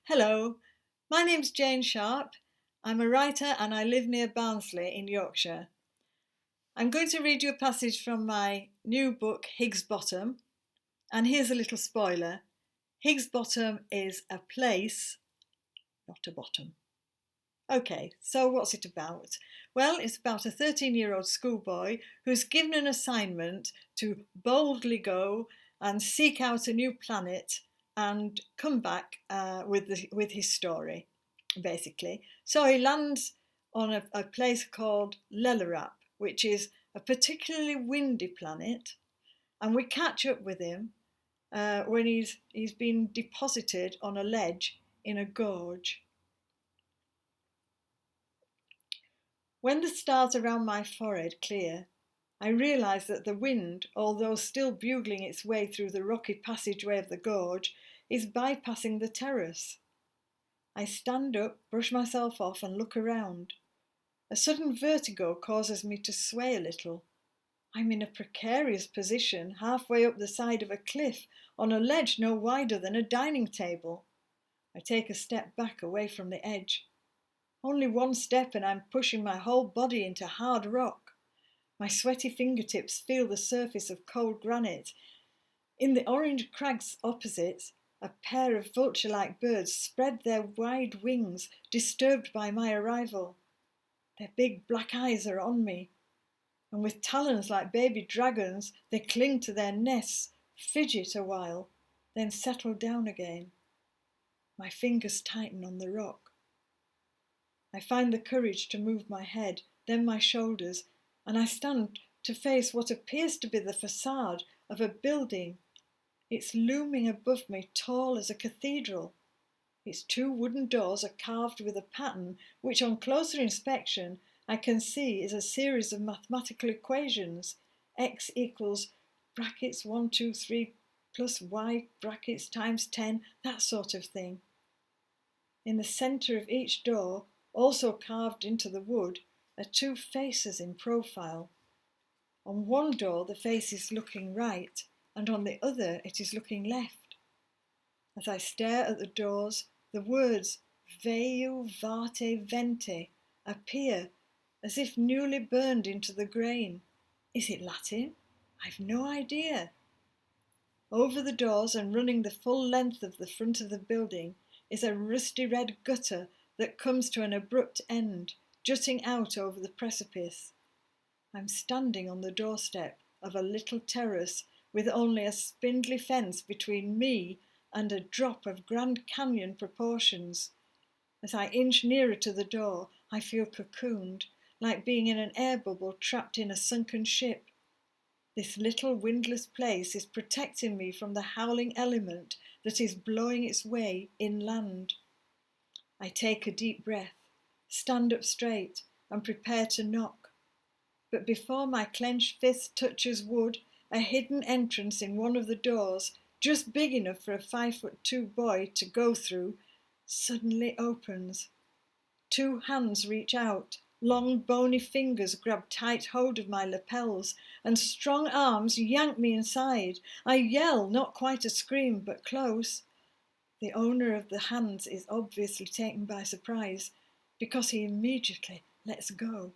Hello, my name's Jane Sharp. I'm a writer and I live near Barnsley in Yorkshire. I'm going to read you a passage from my new book, Higgs Bottom, and here's a little spoiler. Higgs Bottom is a place, not a bottom. Okay, so what's it about? Well, it's about a 13-year-old schoolboy who's given an assignment to boldly go and seek out a new planet and come back with his story, basically. So he lands on a place called Lelerap, which is a particularly windy planet, and we catch up with him when he's been deposited on a ledge in a gorge. When the stars around my forehead clear, I realise that the wind, although still bugling its way through the rocky passageway of the gorge, is bypassing the terrace. I stand up, brush myself off and look around. A sudden vertigo causes me to sway a little. I'm in a precarious position, halfway up the side of a cliff, on a ledge no wider than a dining table. I take a step back away from the edge. Only one step and I'm pushing my whole body into hard rock. My sweaty fingertips feel the surface of cold granite. In the orange crags opposite, a pair of vulture-like birds spread their wide wings, disturbed by my arrival. Their big black eyes are on me, and with talons like baby dragons, they cling to their nests, fidget a while, then settle down again. My fingers tighten on the rock. I find the courage to move my head, then my shoulders, and I stand to face what appears to be the facade of a building. It's looming above me, tall as a cathedral. Its two wooden doors are carved with a pattern which, on closer inspection, I can see is a series of mathematical equations. X equals brackets 1, 2, 3 plus y brackets times 10, that sort of thing. In the centre of each door, also carved into the wood, are two faces in profile. On one door the face is looking right, and on the other it is looking left. As I stare at the doors, the words Veu Vate Vente appear as if newly burned into the grain. Is it Latin? I've no idea. Over the doors and running the full length of the front of the building is a rusty red gutter that comes to an abrupt end, jutting out over the precipice. I'm standing on the doorstep of a little terrace with only a spindly fence between me and a drop of Grand Canyon proportions. As I inch nearer to the door, I feel cocooned, like being in an air bubble trapped in a sunken ship. This little windless place is protecting me from the howling element that is blowing its way inland. I take a deep breath, stand up straight, and prepare to knock. But before my clenched fist touches wood, a hidden entrance in one of the doors, just big enough for a 5'2" boy to go through, suddenly opens. Two hands reach out, long bony fingers grab tight hold of my lapels, and strong arms yank me inside. I yell, not quite a scream, but close. The owner of the hands is obviously taken by surprise, because he immediately lets go.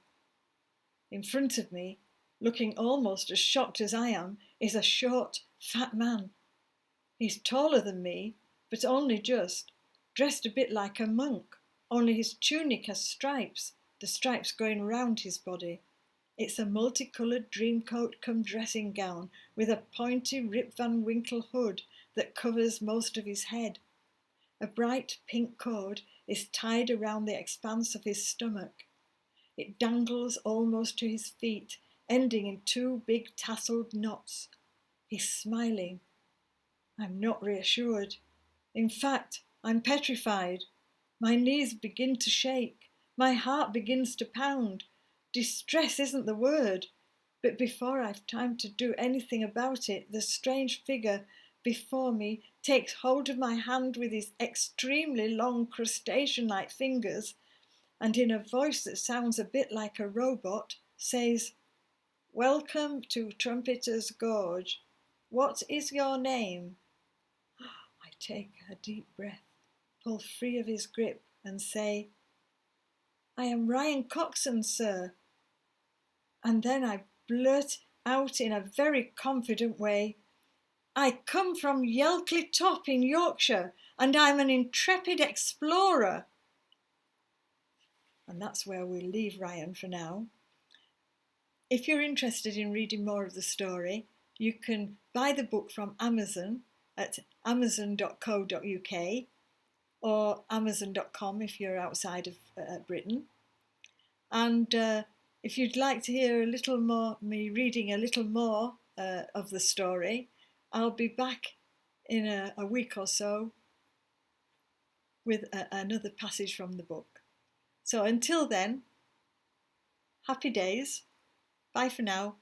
In front of me, looking almost as shocked as I am, is a short, fat man. He's taller than me, but only just, dressed a bit like a monk, only his tunic has stripes, the stripes going round his body. It's a multicoloured dreamcoat cum dressing gown with a pointy Rip Van Winkle hood that covers most of his head. A bright pink cord is tied around the expanse of his stomach. It dangles almost to his feet, ending in two big tasselled knots. He's smiling. I'm not reassured. In fact, I'm petrified. My knees begin to shake. My heart begins to pound. Distress isn't the word. But before I've time to do anything about it, the strange figure before me takes hold of my hand with his extremely long crustacean-like fingers, and in a voice that sounds a bit like a robot, says, "Welcome to Trumpeter's Gorge. What is your name?" I take a deep breath. pull free of his grip and say, "I am Ryan Coxon, sir." And then I blurt out in a very confident way, "I come from Yelkley Top in Yorkshire, and I'm an intrepid explorer." And that's where we'll leave Ryan for now. If you're interested in reading more of the story, you can buy the book from Amazon at amazon.co.uk or amazon.com if you're outside of Britain. And if you'd like to hear a little more, me reading a little more of the story, I'll be back in a week or so with another passage from the book. So until then, happy days. Bye for now.